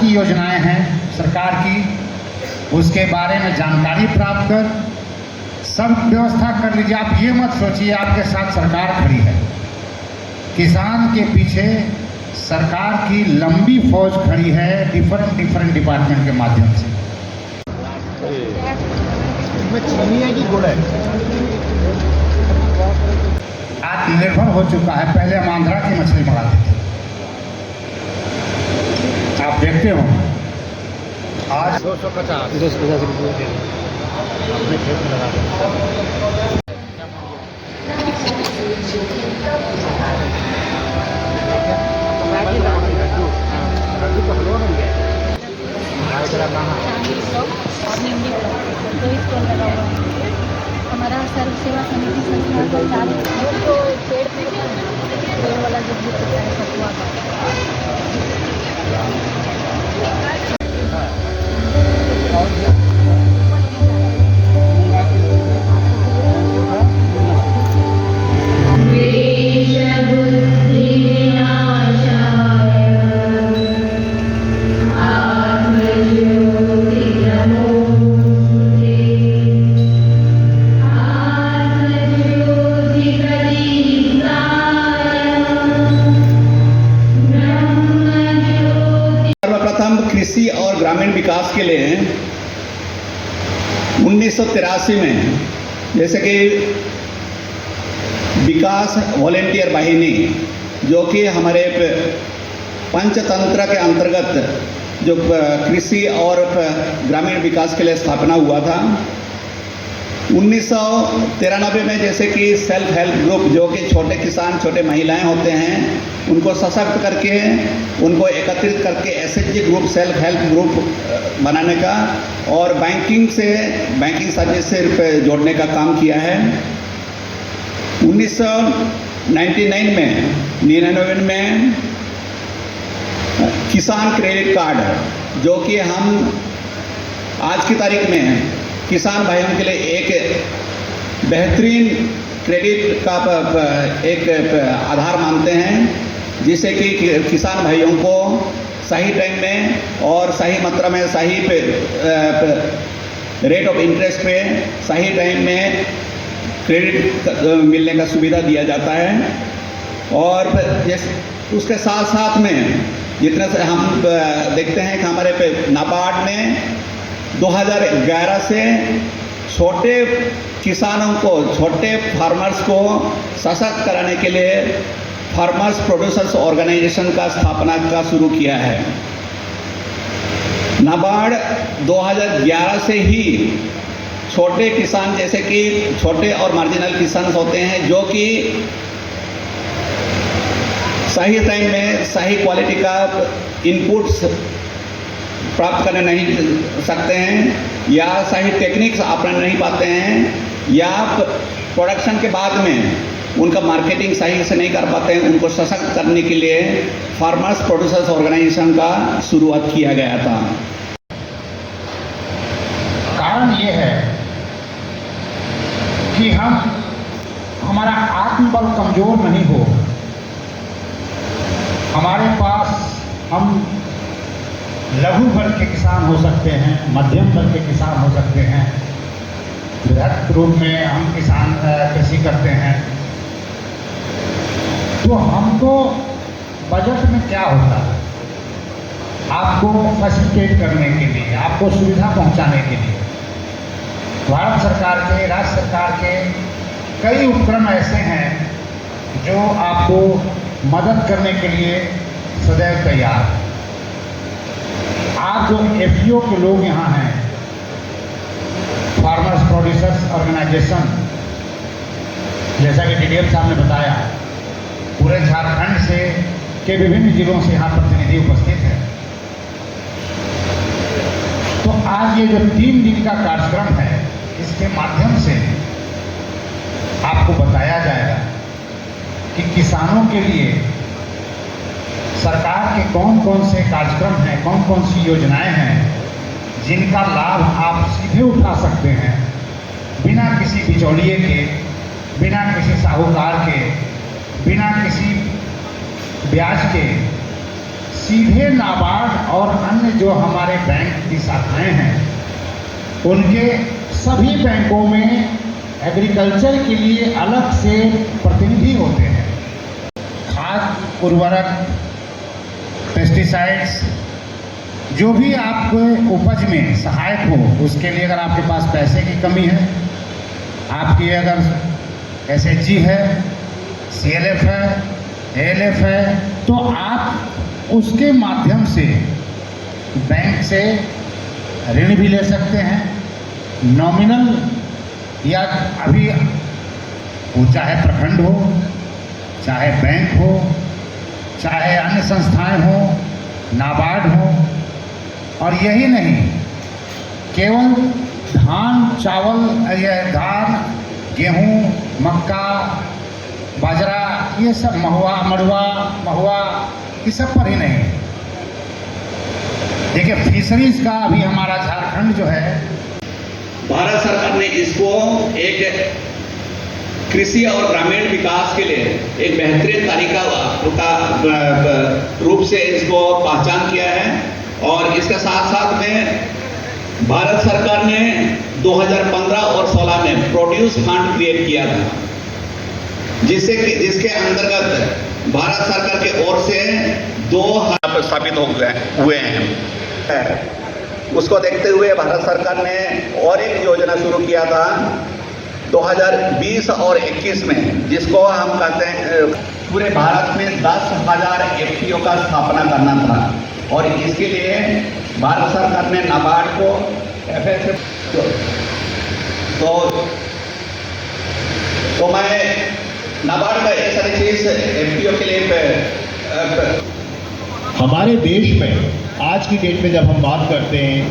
की योजनाएं हैं सरकार की, उसके बारे में जानकारी प्राप्त कर सब व्यवस्था कर लीजिए। आप ये मत सोचिए आपके साथ सरकार खड़ी है, किसान के पीछे सरकार की लंबी फौज खड़ी है डिफरेंट डिपार्टमेंट के माध्यम से। इसमें चीनी है कि गुड़ है? आत्मनिर्भर हो चुका है। पहले हम आंध्रा की मछली मंगाते थे, आप देखते हो आज 250 रुपये अपने खेत में लगा दें। लड्डू तो हलवा बन गया। हमारा सर्व सेवा समिति संस्था का चालू तो पेड़ पेड़ वाला जो भी होता है सतुआ कृषि और ग्रामीण विकास के लिए 1983 में जैसे कि विकास वॉलेंटियर वाहिनी जो कि हमारे पंचतंत्र के अंतर्गत जो कृषि और ग्रामीण विकास के लिए स्थापना हुआ था। 1993 में जैसे कि सेल्फ हेल्प ग्रुप जो कि छोटे किसान छोटे महिलाएं होते हैं उनको सशक्त करके उनको एकत्रित करके SHG group self help group बनाने का और बैंकिंग सर्विस से जोड़ने का काम किया है। 1999 में किसान क्रेडिट कार्ड जो कि हम आज की तारीख में किसान भाइयों के लिए एक बेहतरीन क्रेडिट का एक आधार मानते हैं, जिससे कि किसान भाइयों को सही टाइम में और सही मात्रा में सही रेट ऑफ इंटरेस्ट पे सही टाइम में क्रेडिट मिलने का सुविधा दिया जाता है। और जैसे उसके साथ साथ में जितने से हम देखते हैं कि हमारे पे नाबार्ड ने 2011 से छोटे किसानों को छोटे फार्मर्स को सशक्त कराने के लिए फार्मर्स प्रोड्यूसर्स ऑर्गेनाइजेशन का स्थापना का शुरू किया है। नाबार्ड 2011 से ही छोटे किसान जैसे कि छोटे और मार्जिनल किसान होते हैं जो कि सही टाइम में सही क्वालिटी का इनपुट्स प्राप्त करने नहीं सकते हैं या सही टेक्निक्स अपना नहीं पाते हैं या प्रोडक्शन के बाद में उनका मार्केटिंग सही से नहीं कर पाते हैं, उनको सशक्त करने के लिए फार्मर्स प्रोड्यूसर्स ऑर्गेनाइजेशन का शुरुआत किया गया था। कारण ये है कि हमारा आत्मबल कमजोर नहीं हो, हमारे पास हम लघु वर्ग के किसान हो सकते हैं, मध्यम वर्ग के किसान हो सकते हैं, बृहद रूप में हम किसान कृषि करते हैं। तो हमको बजट में क्या होता है, आपको फैसिलिटेट करने के लिए, आपको सुविधा पहुंचाने के लिए भारत सरकार के राज्य सरकार के कई उपक्रम ऐसे हैं जो आपको मदद करने के लिए सदैव तैयार है। आप जो एफपीओ के लोग यहाँ हैं, फार्मर्स प्रोड्यूसर्स ऑर्गेनाइजेशन, जैसा कि डीडीएम साहब ने बताया, पूरे झारखंड से के विभिन्न जिलों से यहाँ प्रतिनिधि उपस्थित हैं। तो आज ये जो 3 दिन का कार्यक्रम है, इसके माध्यम से आपको बताया जाएगा कि किसानों के लिए सरकार के कौन कौन से कार्यक्रम हैं, कौन कौन सी योजनाएं हैं जिनका लाभ आप सीधे उठा सकते हैं बिना किसी बिचौलिए के, बिना किसी साहूकार के, बिना किसी ब्याज के सीधे नाबार्ड और अन्य जो हमारे बैंक की शाखाएं हैं, उनके सभी बैंकों में एग्रीकल्चर के लिए अलग से प्रतिनिधि होते हैं। खाद, उर्वरक, पेस्टिसाइड्स, जो भी आपको उपज में सहायक हो, उसके लिए अगर आपके पास पैसे की कमी है, आपकी अगर SHG है, CLF है, ALF है, तो आप उसके माध्यम से बैंक से ऋण भी ले सकते हैं, नॉमिनल, या अभी वो चाहे प्रखंड हो, चाहे बैंक हो, चाहे अन्य संस्थाएं हो, नाबार्ड हो। और यही नहीं, केवल धान, चावल, धान, गेहूं, मक्का, बाजरा, ये सब महुआ, ये सब पर ही नहीं। देखिए, फिशरीज का अभी हमारा झारखंड जो है, भारत सरकार ने इसको एक कृषि और ग्रामीण विकास के लिए एक बेहतरीन तरीका का रूप से इसको पहचान किया है। और इसके साथ साथ में भारत सरकार ने 2015 और 16 में प्रोड्यूस फंड क्रिएट किया था, जिसके अंतर्गत भारत सरकार के ओर से 2 स्थापित हुए हैं। उसको देखते हुए भारत सरकार ने और एक योजना शुरू किया था 2020 और 21 में, जिसको हम कहते हैं पूरे भारत में 10,000 FPO का स्थापना करना था। और इसके लिए भारत सरकार ने नाबार्ड को तो मैं नाबार्ड का एक सारी चीज FPO के लिए हमारे देश में आज की डेट में जब हम बात करते हैं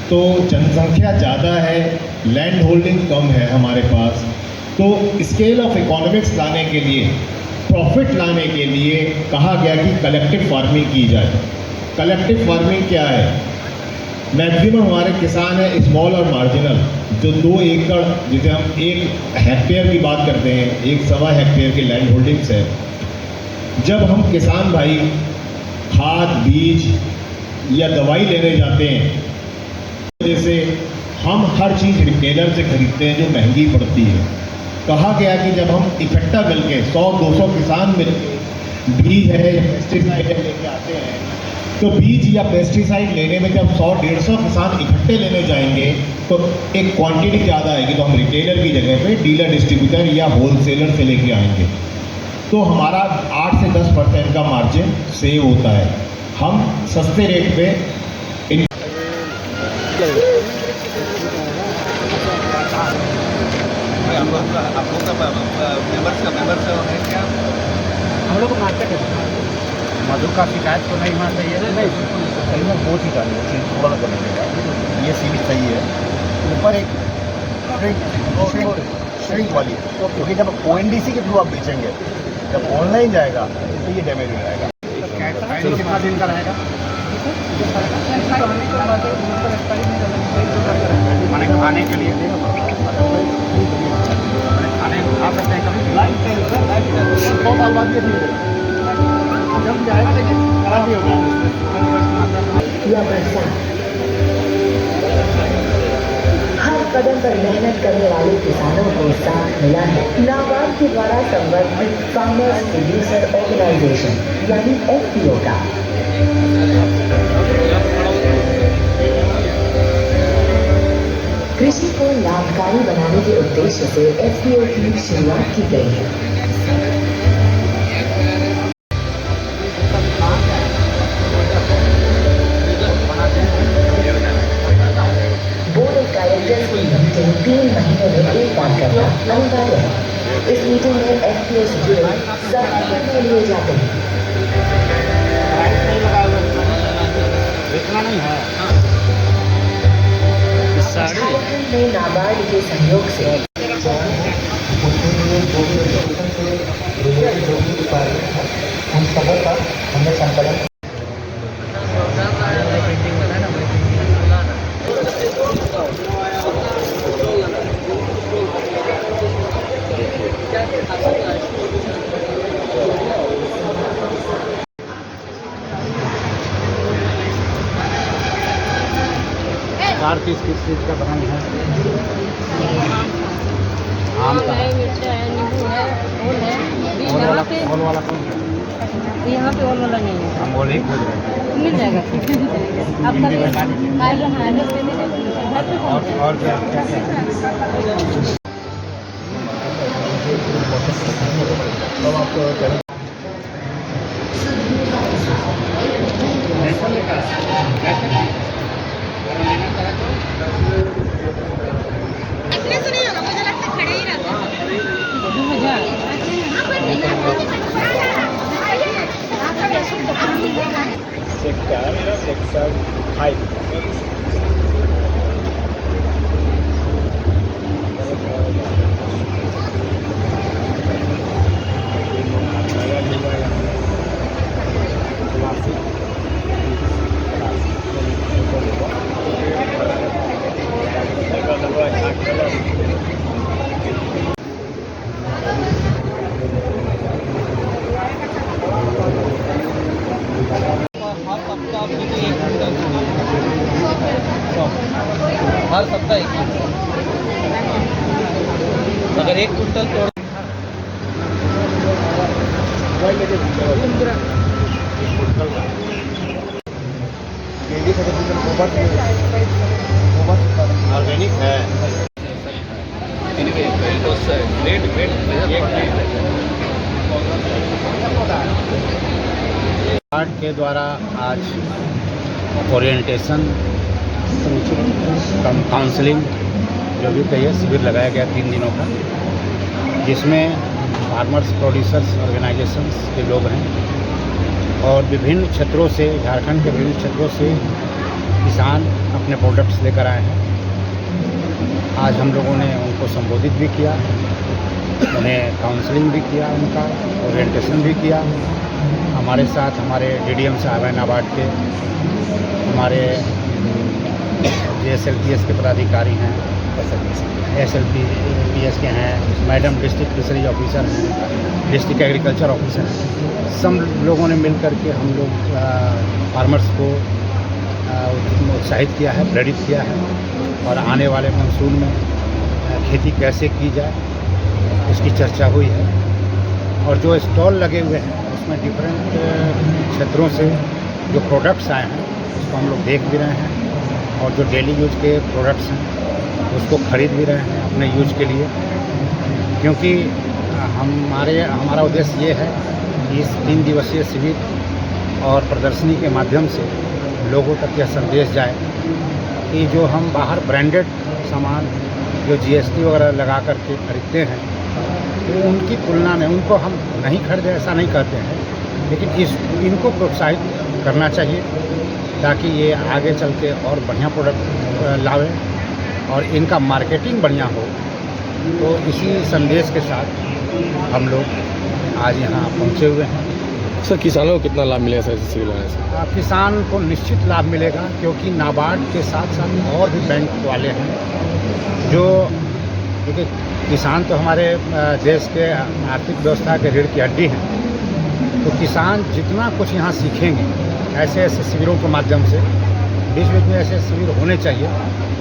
तो जनसंख्या ज़्यादा है, लैंड होल्डिंग कम है हमारे पास। तो स्केल ऑफ इकोनॉमिक्स लाने के लिए, प्रॉफिट लाने के लिए कहा गया कि कलेक्टिव फार्मिंग की जाए। कलेक्टिव फार्मिंग क्या है? मैक्सिमम हमारे किसान हैं स्मॉल और मार्जिनल, जो 2 एकड़, जिसे हम 1 हेक्टेयर की बात करते हैं, 1.25 हेक्टेयर की लैंड होल्डिंग्स है। जब हम किसान भाई खाद, बीज या दवाई लेने जाते हैं, जैसे हम हर चीज़ रिटेलर से खरीदते हैं जो महंगी पड़ती है। कहा गया कि जब हम इकट्ठा मिलके 100-200 किसान मिलकर बीज है या पेस्टिसाइड लेके आते हैं, तो बीज या पेस्टिसाइड लेने में जब 100-150 किसान इकट्ठे लेने जाएंगे तो एक क्वांटिटी ज़्यादा आएगी, तो हम रिटेलर की जगह पे डीलर, डिस्ट्रीब्यूटर या होलसेलर से लेके आएंगे, तो हमारा 8 से 10% का मार्जिन सेव होता है। हम सस्ते रेट पे हम लोग को मार्केट है, मधु का शिकायत तो नहीं होना चाहिए। नहीं, सही में बहुत ही करनी है, थोड़ा करने का ये सीमित सही है। ऊपर एक श्रिंक वाली, क्योंकि जब ONDC के थ्रू आप बेचेंगे, जब ऑनलाइन जाएगा तो ये डैमेज हो जाएगा। कितना दिन का रहेगा? मैंने खाने के लिए खाने खा सकते हैं कभी 100 साल बाद ये जब जाएगा, लेकिन खराब ही होगा या बरसात। हर कदम पर मेहनत करने वाले किसानों को साथ मिला है नाबार्ड के द्वारा संबंधित फार्मर्स प्रोड्यूसर ऑर्गेनाइजेशन यानी FPO का। कृषि को लाभकारी बनाने के उद्देश्य से FPO की शुरुआत की गई है। बोर्ड ऑफ डायरेक्टर्स की मीटिंग 3 महीने में एक बार करना अनिवार्य है। इस मीटिंग में FPO से जुड़े सभी निर्णय लिए जाते हैं। बेचना नहीं है। झारखंड में नाबार्ड के सहयोग से हम सबों का हमने संकलन सरकार किस चीज़ का बनाई है? आम का है, मिर्चा है, नींबू है, ओल है। अभी यहाँ पे ऑल वाला कौन सा? यहाँ पे ओल वाला नहीं है, हम बोले ही खोज रहे हैं। मिल जाएगा। आप हिंदी कभी बता दीजिए। खाए हाँ एड्रेस दे दीजिए, घर पे पहुँच जाएगा। और क्या क्या क्या? अब आपको सेक्टर 5 हर सप्ताह एक क्विंटल। अगर एक क्विंटल तोड़ ऑर्गेनिक है। कार्ड के द्वारा आज ओरिएंटेशन काउंसलिंग जो भी कहिए शिविर लगाया गया 3 दिनों का, जिसमें फार्मर्स प्रोड्यूसर्स ऑर्गेनाइजेशंस के लोग हैं और विभिन्न क्षेत्रों से, झारखंड के विभिन्न क्षेत्रों से किसान अपने प्रोडक्ट्स लेकर आए हैं। आज हम लोगों ने उनको संबोधित भी किया, उन्हें काउंसलिंग भी किया, उनका ओरिएंटेशन भी किया। हमारे साथ हमारे डीडीएम साहब हैं नाबार्ड के, हमारे JSLPS के पदाधिकारी हैं, SLPS के हैं, मैडम डिस्ट्रिक्ट फिशरी ऑफिसर हैं, डिस्ट्रिक्ट एग्रीकल्चर ऑफिसर हैं। सब लोगों ने मिल कर के हम लोग फार्मर्स को उत्साहित किया है, प्रेरित किया है और आने वाले मानसून में खेती कैसे की जाए उसकी चर्चा हुई है। और जो स्टॉल लगे हुए हैं उसमें डिफरेंट क्षेत्रों से जो प्रोडक्ट्स आए हैं उसको हम लोग देख भी रहे हैं और जो डेली यूज के प्रोडक्ट्स हैं उसको ख़रीद भी रहे हैं अपने यूज के लिए, क्योंकि हमारा उद्देश्य ये है कि इस 3 दिवसीय शिविर और प्रदर्शनी के माध्यम से लोगों तक यह संदेश जाए कि जो हम बाहर ब्रांडेड सामान जो GST वगैरह लगा करके खरीदते हैं तो उनकी तुलना में उनको हम नहीं खरीदें, ऐसा नहीं कहते हैं, लेकिन इनको प्रोत्साहित करना चाहिए ताकि ये आगे चल के और बढ़िया प्रोडक्ट लावें और इनका मार्केटिंग बढ़िया हो। तो इसी संदेश के साथ हम लोग आज यहाँ पहुँचे हुए हैं। सर किसानों को कितना लाभ मिलेगा सर इस शिविर लगाने से? किसान को निश्चित लाभ मिलेगा, क्योंकि नाबार्ड के साथ साथ और भी बैंक वाले हैं जो, क्योंकि किसान तो हमारे देश के आर्थिक व्यवस्था के रीढ़ की हड्डी हैं। तो किसान जितना कुछ यहाँ सीखेंगे ऐसे ऐसे शिविरों के माध्यम से, बीच बीच में ऐसे शिविर होने चाहिए,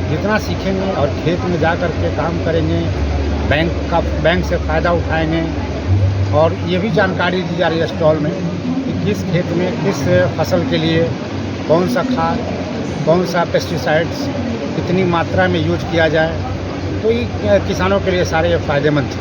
जितना सीखेंगे और खेत में जा कर के काम करेंगे, बैंक से फ़ायदा उठाएंगे। और ये भी जानकारी दी जा रही है स्टॉल में कि किस खेत में किस फसल के लिए कौन सा खाद, कौन सा पेस्टिसाइड्स कितनी मात्रा में यूज किया जाए, तो ये किसानों के लिए सारे फ़ायदेमंद थे।